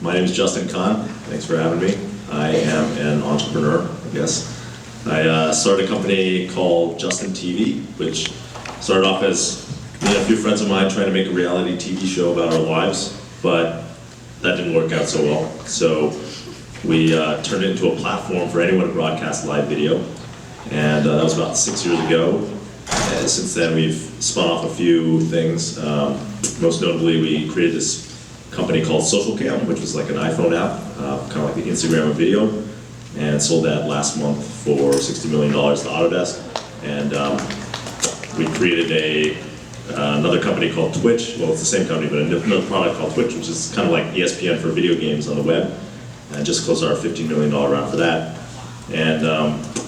My name is Justin Kahn. Thanks for having me. I am an entrepreneur, I guess. I started a company called Justin TV, which started off as me and a few friends of mine trying to make a reality TV show about our lives, but that didn't work out so well. So we turned it into a platform for anyone to broadcast live video, and that was about 6 years ago. And since then, we've spun off a few things. Most notably, we created this company called Social Cam, which was like an iPhone app, kind of like the Instagram of video, and sold that last month for $60 million to Autodesk. And we created another company called Twitch. Well, it's the same company, but another product called Twitch, which is kind of like ESPN for video games on the web. And just closed our $15 million round for that. And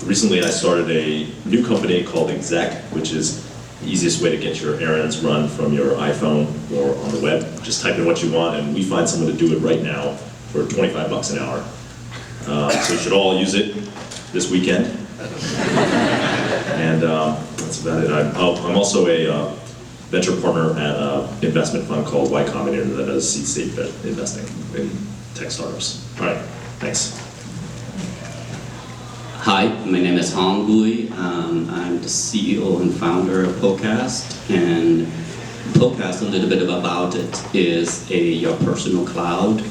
recently I started a new company called Exec, which is the easiest way to get your errands run from your iPhone or on the web. Just type in what you want and we find someone to do it right now for $25 an hour. So you should all use it this weekend. And that's about it. I'm also a venture partner at an investment fund called Y Combinator that does seed state investing in tech startups. All right, thanks. Hi, my name is Hong Bui. I'm the CEO and founder of Podcast. And Podcast, a little bit about it, is your personal cloud.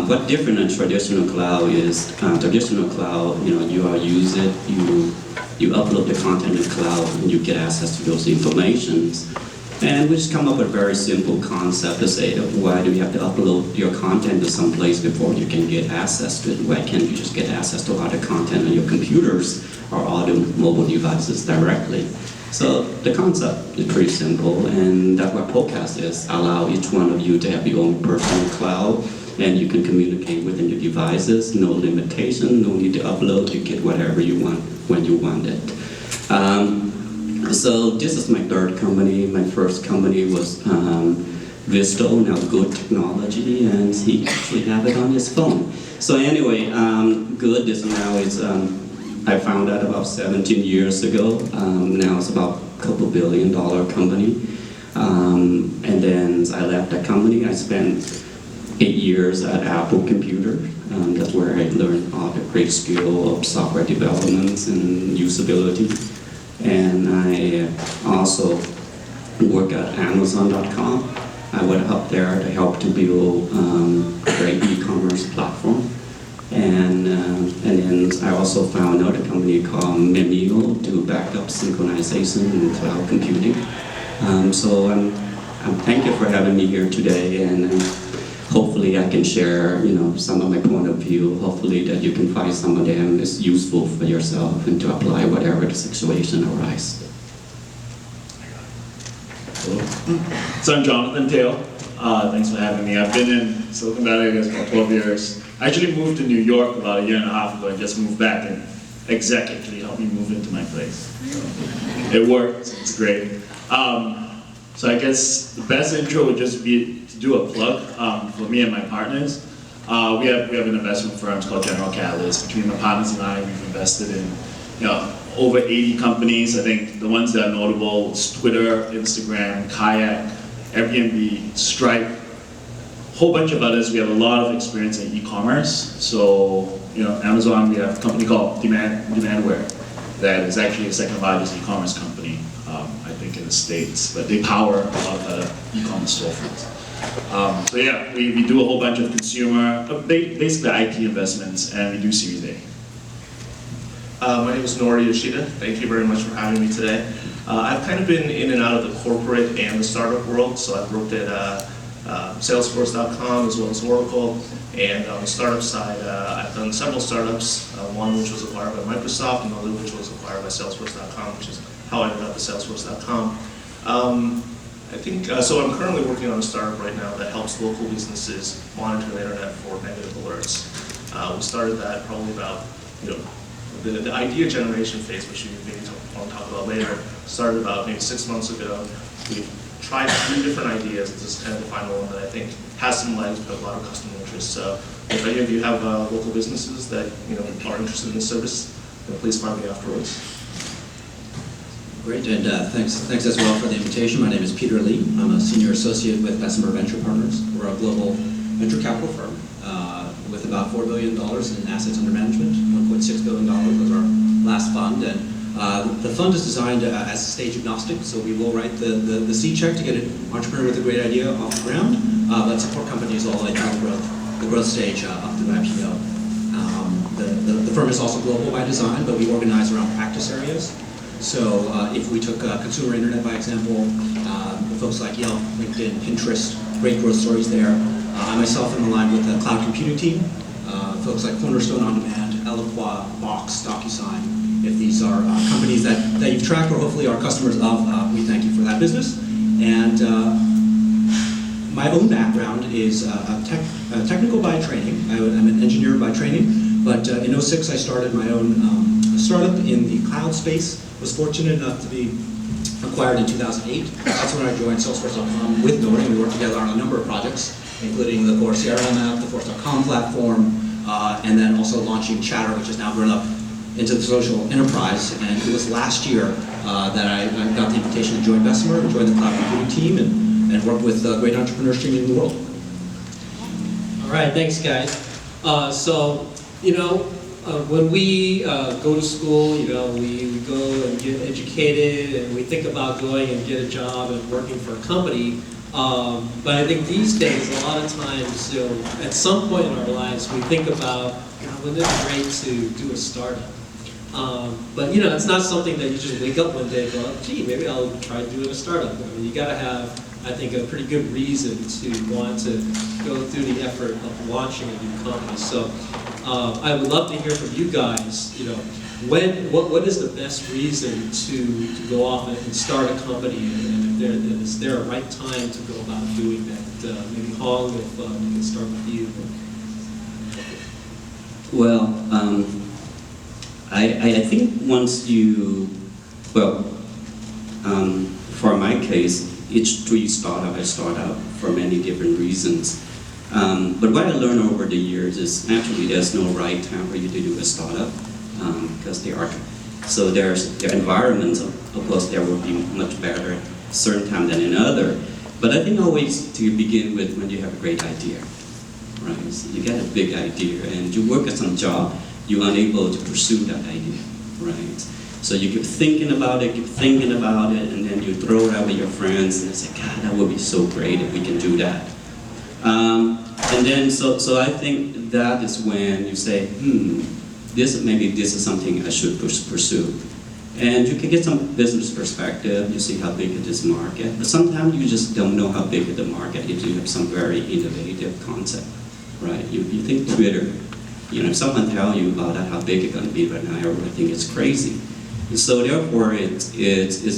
What different than traditional cloud is, traditional cloud, you use it, you upload the content in the cloud, and you get access to those informations. And we just come up with a very simple concept to say, why do you have to upload your content to some place before you can get access to it? Why can't you just get access to all the content on your computers or all the mobile devices directly? So the concept is pretty simple, and that's what Podcast is. Allow each one of you to have your own personal cloud, and you can communicate within your devices, no limitation, no need to upload, you get whatever you want when you want it. So this is my third company. My first company was Visto, now Good Technology, and he actually have it on his phone. So anyway, Good is now I found out about 17 years ago. Now it's about a couple $1 billion company. And then I left that company. I spent 8 years at Apple Computer. That's where I learned all the great skill of software development and usability. And I also work at Amazon.com. I went up there to help to build a great e-commerce platform. And then I also found another company called Memeo to do backup synchronization and cloud computing. So I'm thank you for having me here today, and hopefully I can share, some of my point of view. Hopefully that you can find some of them is useful for yourself and to apply whatever the situation arises. So I'm Jonathan Tail. Thanks for having me. I've been in Silicon Valley, I guess, about 12 years. I actually moved to New York about a year and a half ago. I just moved back, and Exec actually helped me move into my place. So it worked. It's great. So I guess the best intro would just be to do a plug for me and my partners. We have an investment firm called General Catalyst. Between my partners and I, we've invested in over 80 companies. I think the ones that are notable is Twitter, Instagram, Kayak, Airbnb, Stripe, a whole bunch of others. We have a lot of experience in e-commerce. So Amazon, we have a company called Demandware that is actually the second largest e-commerce company, I think, in the States, but they power a lot of e-commerce storefronts. So yeah, we do a whole bunch of consumer, basically IT investments, and we do Series A. My name is Nori Yoshida. Thank you very much for having me today. I've kind of been in and out of the corporate and the startup world, so I've worked at Salesforce.com as well as Oracle, and on the startup side, I've done several startups, one which was acquired by Microsoft, another which was acquired by Salesforce.com, which is how I ended up at Salesforce.com. I think, so I'm currently working on a startup right now that helps local businesses monitor the internet for negative alerts. We started that probably about, the idea generation phase, which you maybe want to talk about later, started about maybe 6 months ago. We've tried 3 different ideas. This is kind of the final one that I think has some legs, but a lot of customer interest. So if any of you have local businesses that are interested in the service, then please find me afterwards. Great, and thanks as well for the invitation. My name is Peter Lee. I'm a senior associate with Bessemer Venture Partners. We're a global venture capital firm with about $4 billion in assets under management. $1.6 billion was our last fund. And the fund is designed as stage agnostic, so we will write the seed check to get an entrepreneur with a great idea off the ground, but support companies all the way through the growth stage up to the IPO. The firm is also global by design, but we organize around practice areas. So if we took consumer internet, by example, folks like Yelp, LinkedIn, Pinterest, great growth stories there. I myself am aligned with the cloud computing team, folks like Cornerstone On Demand, Eloqua, Box, DocuSign. If these are companies that you've tracked or hopefully are customers of, we thank you for that business. And my own background is technical by training. I'm an engineer by training, but in '06 I started my own startup in the cloud space. Was fortunate enough to be acquired in 2008. That's when I joined Salesforce.com with Nori. We worked together on a number of projects, including the core CRM app, the Force.com platform, and then also launching Chatter, which has now grown up into the social enterprise. And it was last year that I got the invitation to join Bessemer, join the cloud computing team, and work with great entrepreneurs streaming in the world. All right, thanks guys. When we go to school, we go and get educated and we think about going and get a job and working for a company. But I think these days, a lot of times, at some point in our lives, we think about, God, wouldn't it be great to do a startup? But it's not something that you just wake up one day and go, gee, maybe I'll try doing a startup. I mean, you got to have, I think, a pretty good reason to want to go through the effort of launching a new company. So I would love to hear from you guys. What is the best reason to go off and start a company, and is there a right time to go about doing that? Maybe Hong, if we can start with you. Well, I think once you, for my case, each startup I start out for many different reasons. But what I learned over the years is actually there's no right time for you to do a startup, because there are, so there's the environments, of course, there will be much better at a certain time than another. But I think always to begin with when you have a great idea, right? So you get a big idea and you work at some job, you're unable to pursue that idea, right? So you keep thinking about it, and then you throw it out with your friends and say, God, that would be so great if we can do that. And then, so I think that is when you say, maybe this is something I should pursue. And you can get some business perspective, you see how big is this market, but sometimes you just don't know how big is the market if you have some very innovative concept, right? You think Twitter, if someone tells you about that, how big it's going to be right now, everyone think it's crazy. And so therefore, it's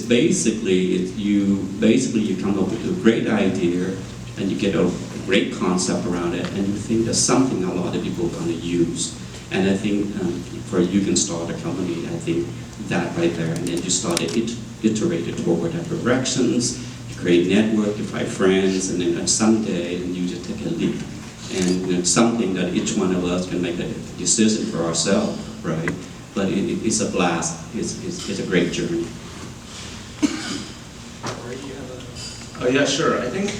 basically, you come up with a great idea, and you get a great concept around it, and you think there's something a lot of people are going to use. And I think for you can start a company, I think that right there, and then you start to iterate it toward that directions, you create network, you find friends, and then someday, and you just take a leap. And it's something that each one of us can make a decision for ourselves, right? But it's a blast, it's a great journey. Yeah, sure. I think,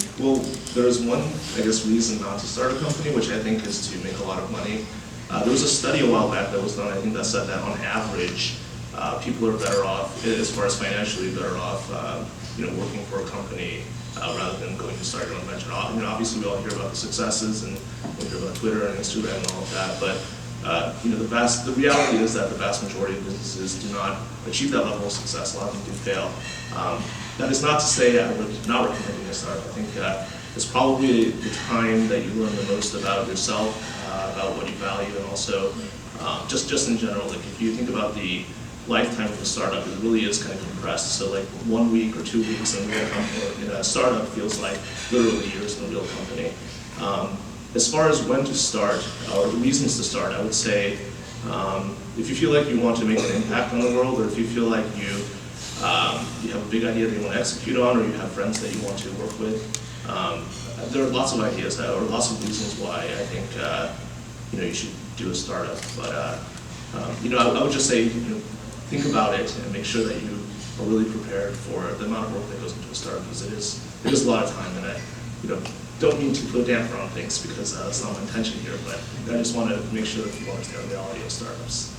there's one, reason not to start a company, which I think is to make a lot of money. There was a study a while back that was done, I think that said that on average, people are better off, as far as financially better off, working for a company rather than going to start your own venture. Obviously we all hear about the successes and we hear about Twitter and Instagram and all of that, but the reality is that the vast majority of businesses do not achieve that level of success. A lot of them do fail. That is not to say I would not recommend you to start. I think it's probably the time that you learn the most about yourself, about what you value, and also just in general. Like if you think about the lifetime of a startup, it really is kind of compressed. So like 1 week or 2 weeks in a real company, in a startup feels like literally years in a real company. As far as when to start, or the reasons to start, I would say if you feel like you want to make an impact on the world, or if you feel like you have a big idea that you want to execute on, or you have friends that you want to work with, there are lots of ideas or lots of reasons why I think you should do a startup. But I would just say think about it and make sure that you are really prepared for the amount of work that goes into a startup, because it is a lot of time, and don't mean to put a damper on things because that's not my intention here, but I just want to make sure that people understand the reality of startups.